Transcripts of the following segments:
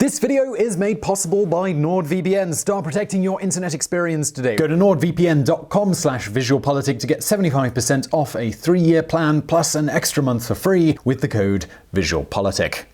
This video is made possible by NordVPN. Start protecting your internet experience today. Go to nordvpn.com/VisualPolitik to get 75% off a 3-year plan plus an extra month for free with the code VisualPolitik.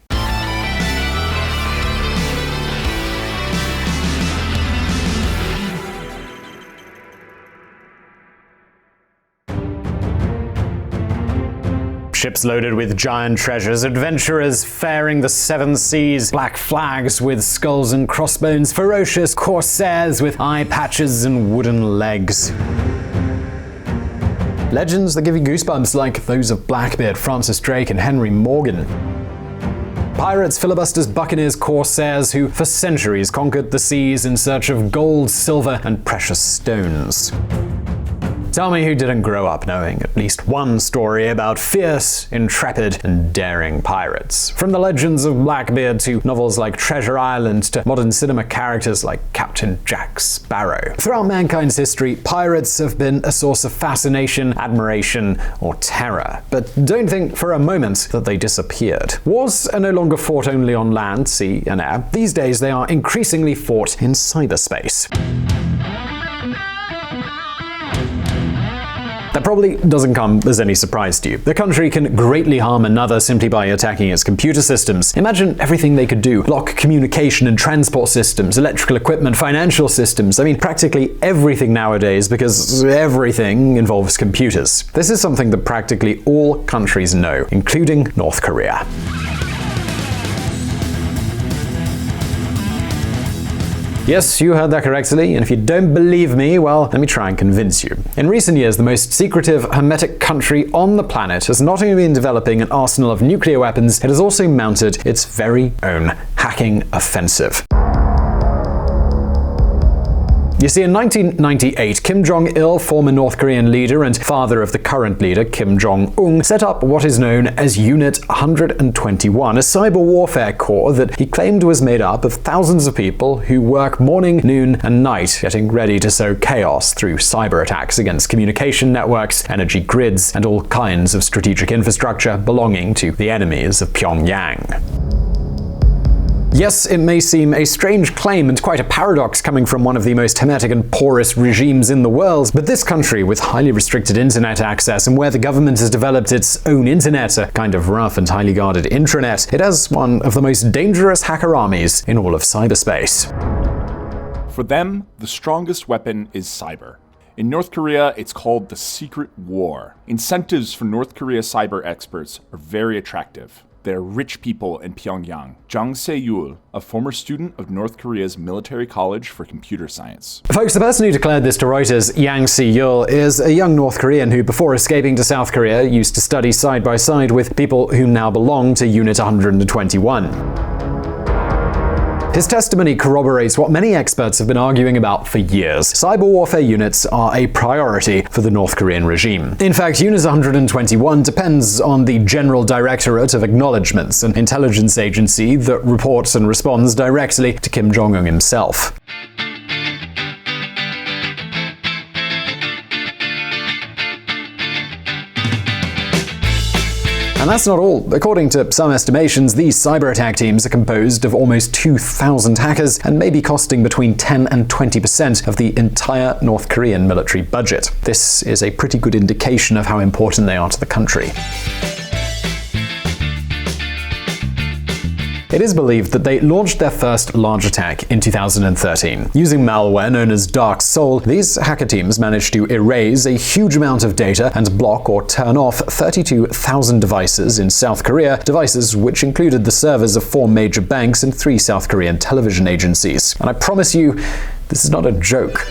Ships loaded with giant treasures, adventurers faring the 7 seas, black flags with skulls and crossbones, ferocious corsairs with eye patches and wooden legs. Legends that give you goosebumps like those of Blackbeard, Francis Drake, and Henry Morgan. Pirates, filibusters, buccaneers, corsairs who for centuries conquered the seas in search of gold, silver, and precious stones. Tell me who didn't grow up knowing at least one story about fierce, intrepid, and daring pirates. From the legends of Blackbeard to novels like Treasure Island to modern cinema characters like Captain Jack Sparrow. Throughout mankind's history, pirates have been a source of fascination, admiration, or terror. But don't think for a moment that they disappeared. Wars are no longer fought only on land, sea, and air. These days, they are increasingly fought in cyberspace. That probably doesn't come as any surprise to you. The country can greatly harm another simply by attacking its computer systems. Imagine everything they could do. Block communication and transport systems, electrical equipment, financial systems. I mean, practically everything nowadays, because everything involves computers. This is something that practically all countries know, including North Korea. Yes, you heard that correctly, and if you don't believe me, well, let me try and convince you. In recent years, the most secretive, hermetic country on the planet has not only been developing an arsenal of nuclear weapons, it has also mounted its very own hacking offensive. You see, in 1998, Kim Jong-il, former North Korean leader and father of the current leader, Kim Jong-un, set up what is known as Unit 121, a cyber warfare corps that he claimed was made up of thousands of people who work morning, noon, and night getting ready to sow chaos through cyber attacks against communication networks, energy grids, and all kinds of strategic infrastructure belonging to the enemies of Pyongyang. Yes, it may seem a strange claim and quite a paradox coming from one of the most hermetic and porous regimes in the world, but this country with highly restricted internet access and where the government has developed its own internet, a kind of rough and highly guarded intranet, it has one of the most dangerous hacker armies in all of cyberspace. For them, the strongest weapon is cyber. In North Korea, it's called the secret war. Incentives for North Korea cyber experts are very attractive. They're rich people in Pyongyang. Jang Se-yul, a former student of North Korea's Military College for Computer Science. Folks, the person who declared this to Reuters, Yang Se-yul, is a young North Korean who, before escaping to South Korea, used to study side by side with people who now belong to Unit 121. His testimony corroborates what many experts have been arguing about for years. Cyber warfare units are a priority for the North Korean regime. In fact, Unit 121 depends on the General Directorate of Acknowledgements, an intelligence agency that reports and responds directly to Kim Jong-un himself. And that's not all. According to some estimations, these cyber attack teams are composed of almost 2,000 hackers and may be costing between 10 and 20% of the entire North Korean military budget. This is a pretty good indication of how important they are to the country. It is believed that they launched their first large attack in 2013. Using malware known as Dark Soul, these hacker teams managed to erase a huge amount of data and block or turn off 32,000 devices in South Korea, devices which included the servers of 4 major banks and 3 South Korean television agencies. And I promise you, this is not a joke.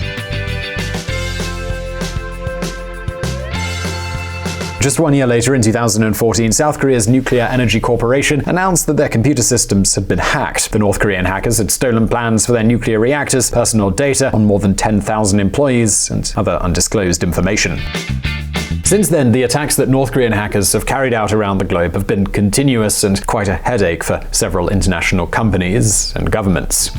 Just 1 year later, in 2014, South Korea's Nuclear Energy Corporation announced that their computer systems had been hacked. The North Korean hackers had stolen plans for their nuclear reactors, personal data on more than 10,000 employees, and other undisclosed information. Since then, the attacks that North Korean hackers have carried out around the globe have been continuous and quite a headache for several international companies and governments.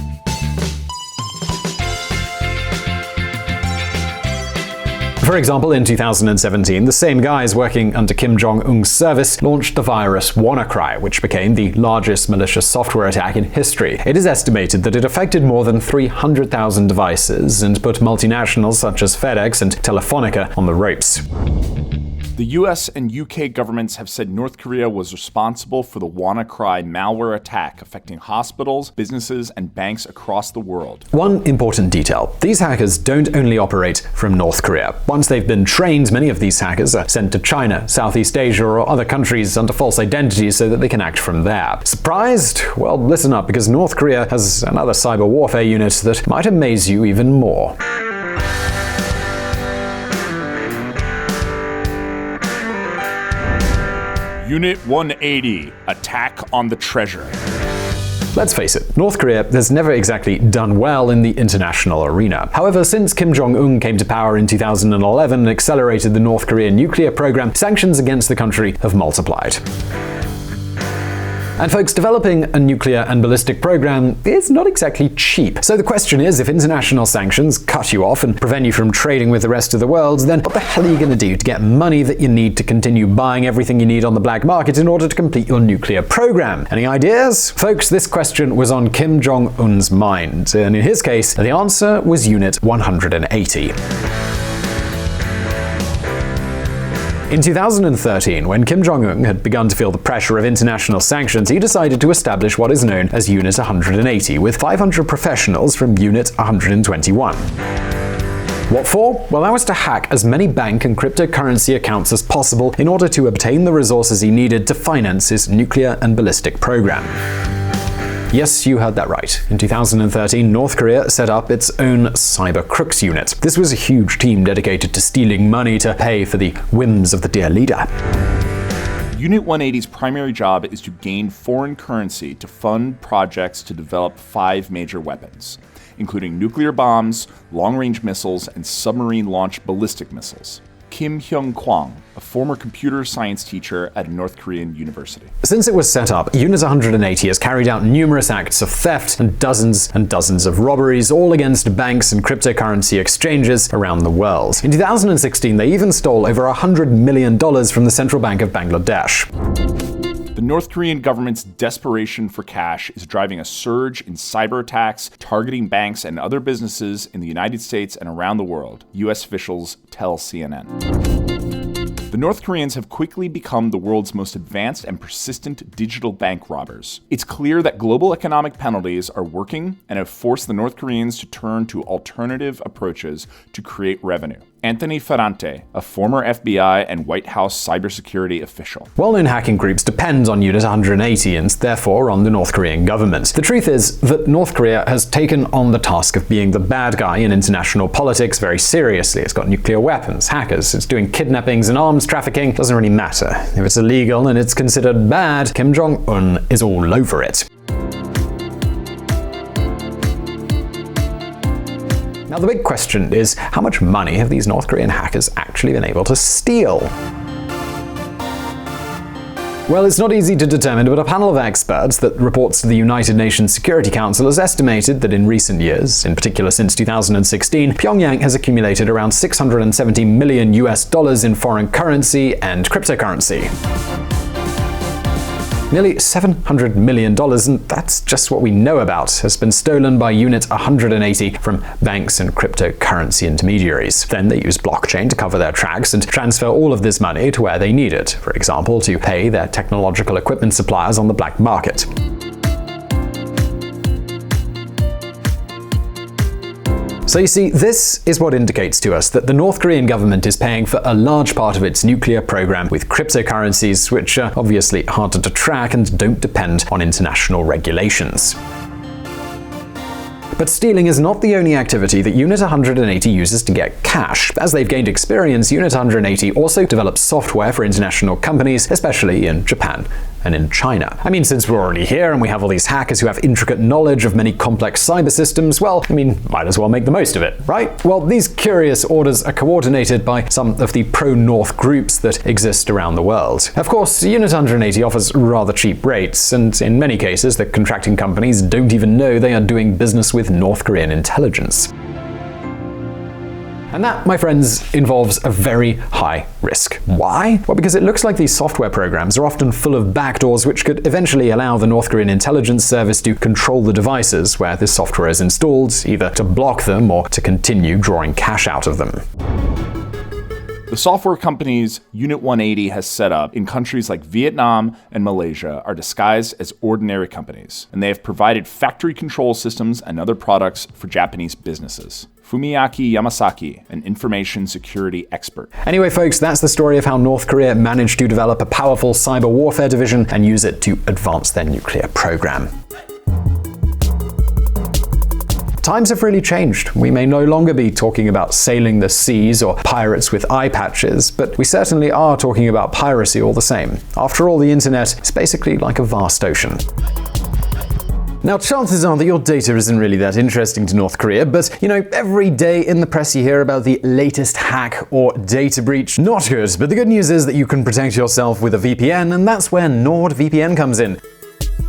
For example, in 2017, the same guys working under Kim Jong-un's service launched the virus WannaCry, which became the largest malicious software attack in history. It is estimated that it affected more than 300,000 devices and put multinationals such as FedEx and Telefonica on the ropes. The US and UK governments have said North Korea was responsible for the WannaCry malware attack affecting hospitals, businesses, and banks across the world. One important detail: these hackers don't only operate from North Korea. Once they've been trained, many of these hackers are sent to China, Southeast Asia, or other countries under false identities so that they can act from there. Surprised? Well, listen up, because North Korea has another cyber warfare unit that might amaze you even more. Unit 180, Attack on the Treasure. Let's face it, North Korea has never exactly done well in the international arena. However, since Kim Jong-un came to power in 2011 and accelerated the North Korean nuclear program, sanctions against the country have multiplied. And folks, developing a nuclear and ballistic program is not exactly cheap. So the question is, if international sanctions cut you off and prevent you from trading with the rest of the world, then what the hell are you going to do to get money that you need to continue buying everything you need on the black market in order to complete your nuclear program? Any ideas? Folks, this question was on Kim Jong-un's mind, and in his case, the answer was Unit 180. In 2013, when Kim Jong-un had begun to feel the pressure of international sanctions, he decided to establish what is known as Unit 180, with 500 professionals from Unit 121. What for? Well, that was to hack as many bank and cryptocurrency accounts as possible in order to obtain the resources he needed to finance his nuclear and ballistic program. Yes, you heard that right. In 2013, North Korea set up its own cyber Crooks unit. This was a huge team dedicated to stealing money to pay for the whims of the dear leader. Unit 180's primary job is to gain foreign currency to fund projects to develop 5 major weapons, including nuclear bombs, long-range missiles, and submarine-launched ballistic missiles. Kim Hyung-kwang, a former computer science teacher at a North Korean university. Since it was set up, Unit 180 has carried out numerous acts of theft and dozens of robberies, all against banks and cryptocurrency exchanges around the world. In 2016, they even stole over $100 million from the Central Bank of Bangladesh. The North Korean government's desperation for cash is driving a surge in cyber attacks targeting banks and other businesses in the United States and around the world, U.S. officials tell CNN. The North Koreans have quickly become the world's most advanced and persistent digital bank robbers. It's clear that global economic penalties are working and have forced the North Koreans to turn to alternative approaches to create revenue. Anthony Ferrante, a former FBI and White House cybersecurity official. Well-known hacking groups depend on Unit 180 and therefore on the North Korean government. The truth is that North Korea has taken on the task of being the bad guy in international politics very seriously. It's got nuclear weapons, hackers, it's doing kidnappings and arms trafficking. It doesn't really matter. If it's illegal and it's considered bad, Kim Jong-un is all over it. Now the big question is, how much money have these North Korean hackers actually been able to steal? Well, it's not easy to determine, but a panel of experts that reports to the United Nations Security Council has estimated that in recent years, in particular since 2016, Pyongyang has accumulated around $670 million in foreign currency and cryptocurrency. Nearly $700 million, and that's just what we know about, has been stolen by Unit 180 from banks and cryptocurrency intermediaries. Then they use blockchain to cover their tracks and transfer all of this money to where they need it, for example, to pay their technological equipment suppliers on the black market. So you see, this is what indicates to us that the North Korean government is paying for a large part of its nuclear program with cryptocurrencies, which are obviously harder to track and don't depend on international regulations. But stealing is not the only activity that Unit 180 uses to get cash. As they've gained experience, Unit 180 also develops software for international companies, especially in Japan and in China. I mean, since we're already here and we have all these hackers who have intricate knowledge of many complex cyber systems, well, might as well make the most of it, right? Well, these curious orders are coordinated by some of the pro-North groups that exist around the world. Of course, Unit 180 offers rather cheap rates, and in many cases, the contracting companies don't even know they are doing business with North Korean intelligence. And that, my friends, involves a very high risk. Why? Well, because it looks like these software programs are often full of backdoors which could eventually allow the North Korean intelligence service to control the devices where this software is installed, either to block them or to continue drawing cash out of them. The software companies Unit 180 has set up in countries like Vietnam and Malaysia are disguised as ordinary companies, and they have provided factory control systems and other products for Japanese businesses. Fumiaki Yamasaki, an information security expert. Anyway, folks, that's the story of how North Korea managed to develop a powerful cyber warfare division and use it to advance their nuclear program. Times have really changed. We may no longer be talking about sailing the seas or pirates with eye patches, but we certainly are talking about piracy all the same. After all, the internet is basically like a vast ocean. Now, chances are that your data isn't really that interesting to North Korea, but, every day in the press you hear about the latest hack or data breach. Not good, but the good news is that you can protect yourself with a VPN, and that's where NordVPN comes in.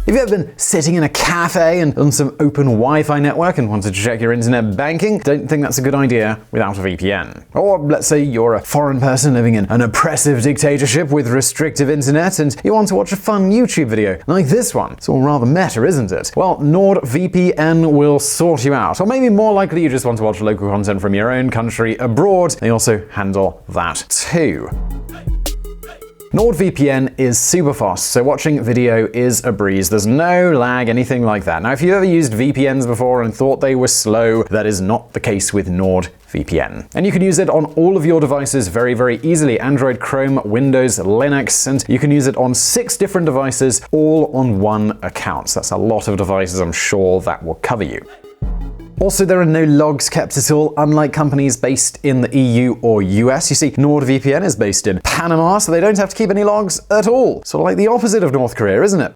Have you ever been sitting in a cafe and on some open Wi-Fi network and wanted to check your internet banking? Don't think that's a good idea without a VPN. Or let's say you're a foreign person living in an oppressive dictatorship with restrictive internet and you want to watch a fun YouTube video like this one. It's all rather meta, isn't it? Well, NordVPN will sort you out. Or maybe more likely you just want to watch local content from your own country abroad. They also handle that too. NordVPN is super fast, so watching video is a breeze. There's no lag, anything like that. Now, if you've ever used VPNs before and thought they were slow, that is not the case with NordVPN. And you can use it on all of your devices very, very easily. Android, Chrome, Windows, Linux, and you can use it on 6 different devices, all on one account. So that's a lot of devices. I'm sure that will cover you. Also, there are no logs kept at all, unlike companies based in the EU or US. You see, NordVPN is based in Panama, so they don't have to keep any logs at all. Sort of like the opposite of North Korea, isn't it?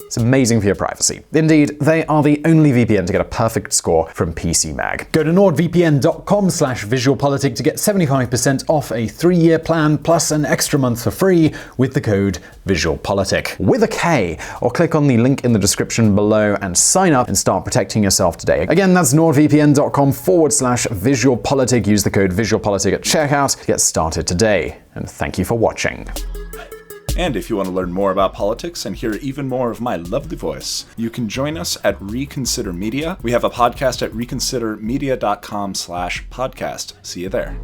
It's amazing for your privacy. Indeed, they are the only VPN to get a perfect score from PCMag. Go to nordvpn.com/VisualPolitik to get 75% off a 3-year plan plus an extra month for free with the code VisualPolitik with a K, or click on the link in the description below and sign up and start protecting yourself today. Again, that's nordvpn.com/VisualPolitik. Use the code VisualPolitik at checkout to get started today. And thank you for watching. And if you want to learn more about politics and hear even more of my lovely voice, you can join us at Reconsider Media. We have a podcast at reconsidermedia.com/podcast. See you there.